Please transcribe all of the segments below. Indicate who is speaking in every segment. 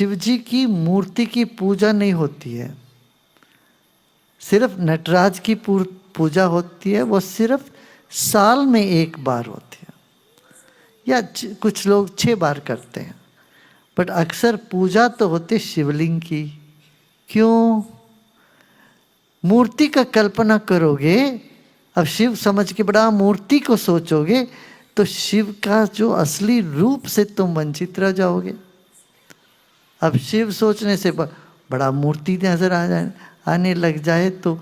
Speaker 1: शिव जी की मूर्ति की पूजा नहीं होती है, सिर्फ नटराज की पूजा होती है। वो सिर्फ साल में एक बार होती है, या कुछ लोग 6 बार करते हैं, बट अक्सर पूजा तो होती शिवलिंग की। क्यों? मूर्ति का कल्पना करोगे, अब शिव समझ के बड़ा मूर्ति को सोचोगे तो शिव का जो असली रूप से तुम वंचित रह जाओगे। अब शिव सोचने से बड़ा मूर्ति नजर आने लग जाए तो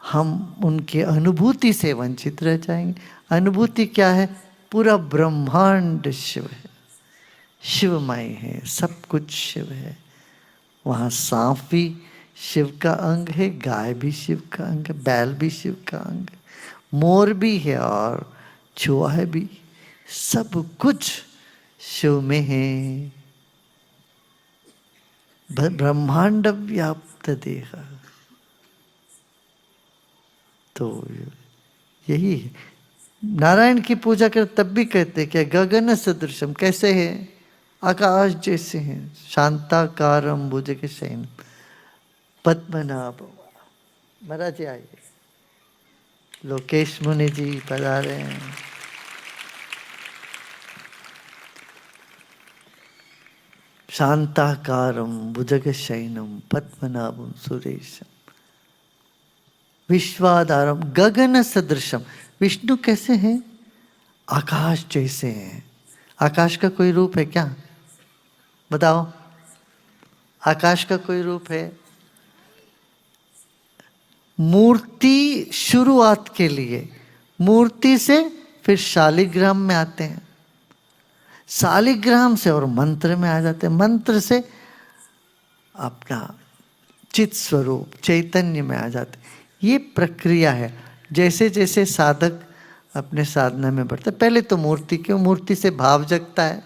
Speaker 1: हम उनके अनुभूति से वंचित रह जाएंगे। अनुभूति क्या है? पूरा ब्रह्मांड शिव है, शिवमय है, सब कुछ शिव है। वहाँ सांप भी शिव का अंग है, गाय भी शिव का अंग है, बैल भी शिव का अंग है, मोर भी है और चूहा भी, सब कुछ शिव में है। ब्रह्मांड व्याप्त देह, तो यही है। नारायण की पूजा कर तब भी कहते क्या? गगन सदृशम, कैसे है? आकाश जैसे हैं। शांताकारम भुजग शयन पद्मनाभ। महाराज जी आइए, लोकेश मुनि जी पधारे हैं। शांताकारम भुजग शयनम पद्मनाभम सुरेशम विश्वाधारम गगन सदृशम। विष्णु कैसे हैं? आकाश जैसे हैं। आकाश का कोई रूप है क्या? बताओ, आकाश का कोई रूप है? मूर्ति शुरुआत के लिए, मूर्ति से फिर शालिग्राम में आते हैं, शालिग्राम से और मंत्र में आ जाते हैं, मंत्र से अपना चित स्वरूप चैतन्य में आ जाते हैं। ये प्रक्रिया है। जैसे जैसे साधक अपने साधना में बढ़ता है, पहले तो मूर्ति, क्यों? मूर्ति से भाव जगता है।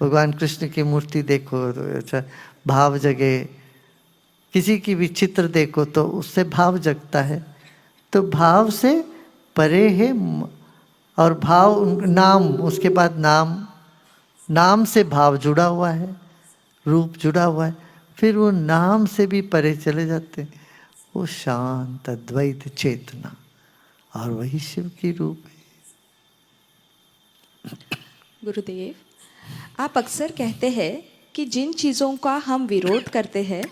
Speaker 1: भगवान कृष्ण की मूर्ति देखो तो अच्छा भाव जगे, किसी की भी चित्र देखो तो उससे भाव जगता है। तो भाव से परे है, और भाव नाम, उसके बाद नाम, नाम से भाव जुड़ा हुआ है, रूप जुड़ा हुआ है, फिर वो नाम से भी परे चले जाते हैं। वो शांत अद्वैत चेतना, और वही शिव की रूप है।
Speaker 2: गुरुदेव, आप अक्सर कहते हैं कि जिन चीज़ों का हम विरोध करते हैं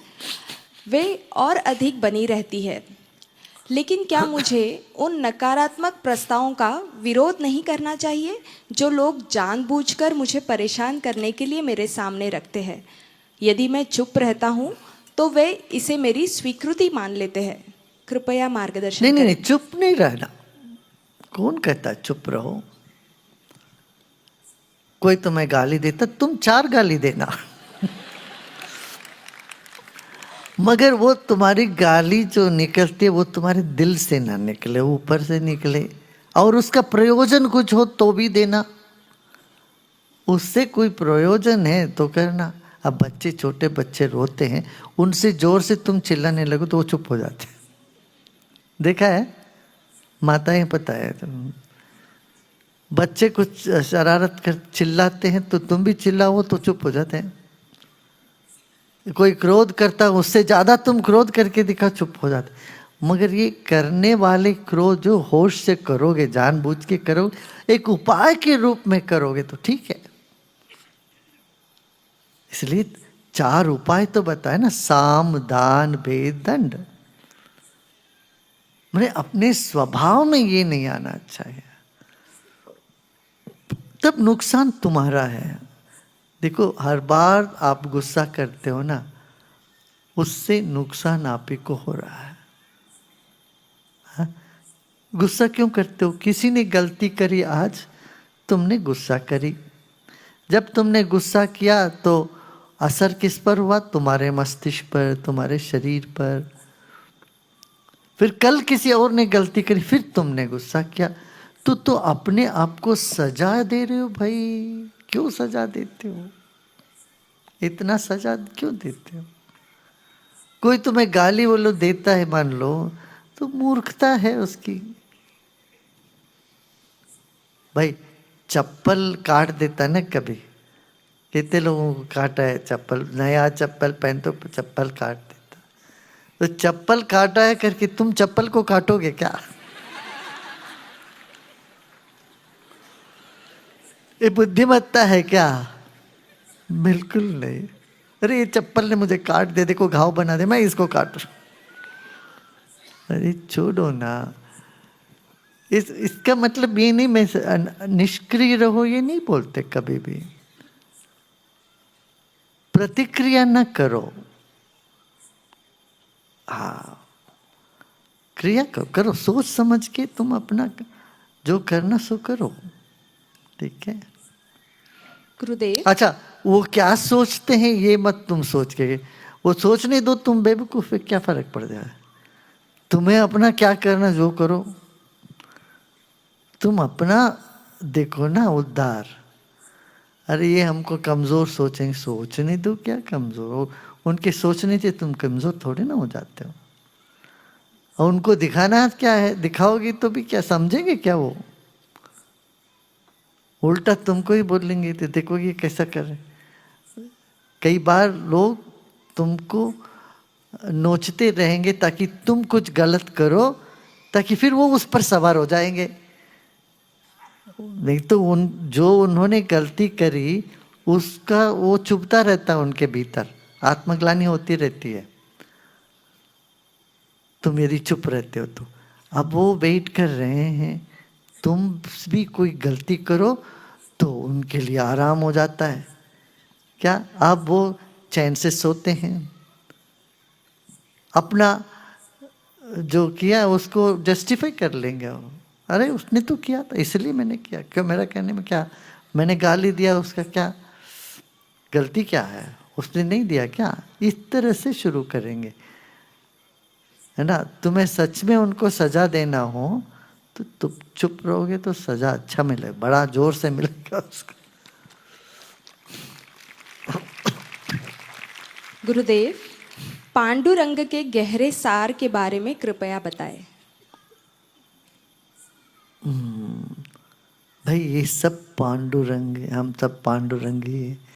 Speaker 2: वे और अधिक बनी रहती है, लेकिन क्या मुझे उन नकारात्मक प्रस्तावों का विरोध नहीं करना चाहिए जो लोग जानबूझकर मुझे परेशान करने के लिए मेरे सामने रखते हैं? यदि मैं चुप रहता हूँ तो वे इसे मेरी स्वीकृति मान लेते हैं। कृपया मार्गदर्शन
Speaker 1: नहीं
Speaker 2: करें।
Speaker 1: नहीं, चुप नहीं रहना। कौन कहता चुप रहो? कोई तुम्हें गाली देता, तुम 4 गाली देना मगर वो तुम्हारी गाली जो निकलती है वो तुम्हारे दिल से ना निकले, ऊपर से निकले, और उसका प्रयोजन कुछ हो तो भी देना। उससे कोई प्रयोजन है तो करना। अब बच्चे, छोटे बच्चे रोते हैं, उनसे जोर से तुम चिल्लाने लगो तो वो चुप हो जाते हैं। देखा है? माताएं, पता है तुम, बच्चे कुछ शरारत कर चिल्लाते हैं तो तुम भी चिल्लाओ तो चुप हो जाते हैं। कोई क्रोध करता, उससे ज्यादा तुम क्रोध करके दिखा, चुप हो जाते। मगर ये करने वाले क्रोध जो होश से करोगे, जानबूझ के करोगे, एक उपाय के रूप में करोगे तो ठीक है। इसलिए 4 उपाय तो बताए ना, साम दान भेद दंड। मैंने अपने स्वभाव में ये नहीं आना अच्छा है, तब नुकसान तुम्हारा है। देखो, हर बार आप गुस्सा करते हो ना, उससे नुकसान आप ही को हो रहा है। हाँ? गुस्सा क्यों करते हो? किसी ने गलती करी, आज तुमने गुस्सा करी। जब तुमने गुस्सा किया तो असर किस पर हुआ? तुम्हारे मस्तिष्क पर, तुम्हारे शरीर पर। फिर कल किसी और ने गलती करी, फिर तुमने गुस्सा किया, तो अपने आप को सजा दे रहे हो भाई। क्यों सजा देते हो? इतना सजा क्यों देते हो? कोई तुम्हें गाली बोलो देता है, मान लो, तो मूर्खता है उसकी। भाई चप्पल काट देता ना कभी, कितने लोगों को काटा है चप्पल, नया चप्पल पहन तो चप्पल काट देता। तो चप्पल काटा है करके तुम चप्पल को काटोगे क्या? ये बुद्धिमत्ता है क्या? बिल्कुल नहीं। अरे ये चप्पल ने मुझे काट दे, देखो घाव बना दे, मैं इसको काटूं। अरे छोड़ो ना। इसका मतलब ये नहीं, मैं निष्क्रिय रहो ये नहीं बोलते कभी भी। प्रतिक्रिया न करो, हाँ क्रिया करो, सोच समझ के तुम अपना जो करना सो करो, ठीक है।
Speaker 2: गुरुदेव।
Speaker 1: अच्छा, वो क्या सोचते हैं ये मत तुम सोच के, वो सोचने दो, तुम बेवकूफ है, क्या फर्क पड़ जाए। तुम्हें अपना क्या करना जो करो, तुम अपना देखो ना उद्धार। अरे ये हमको कमजोर सोचेंगे, सोचने दो, क्या कमजोर, उनके सोचने से तुम कमजोर थोड़े ना हो जाते हो। और उनको दिखाना क्या है, दिखाओगी तो भी क्या समझेंगे क्या वो, उल्टा तुमको ही बोलेंगे, तो देखो ये कैसा कर रहे। कई बार लोग तुमको नोचते रहेंगे ताकि तुम कुछ गलत करो, ताकि फिर वो उस पर सवार हो जाएंगे। नहीं तो जो उन्होंने गलती करी उसका वो चुभता रहता है उनके भीतर, आत्मग्लानि होती रहती है। तुम यदि चुप रहते हो तो अब वो वेट कर रहे हैं, तुम भी कोई गलती करो तो उनके लिए आराम हो जाता है क्या, अब वो चैन से सोते हैं। अपना जो किया उसको जस्टिफाई कर लेंगे वो, अरे उसने तो किया था इसलिए मैंने किया, क्यों मेरा कहने में क्या, मैंने गाली दिया उसका क्या गलती, क्या है उसने नहीं दिया क्या, इस तरह से शुरू करेंगे, है ना। तुम्हें सच में उनको सजा देना हो तो तुम चुप रहोगे तो सजा अच्छा मिले, बड़ा जोर से मिलेगा उसको।
Speaker 2: गुरुदेव, पांडुरंग के गहरे सार के बारे में कृपया बताएं।
Speaker 1: भाई ये सब पांडुरंग, हम सब पांडुरंग ही है।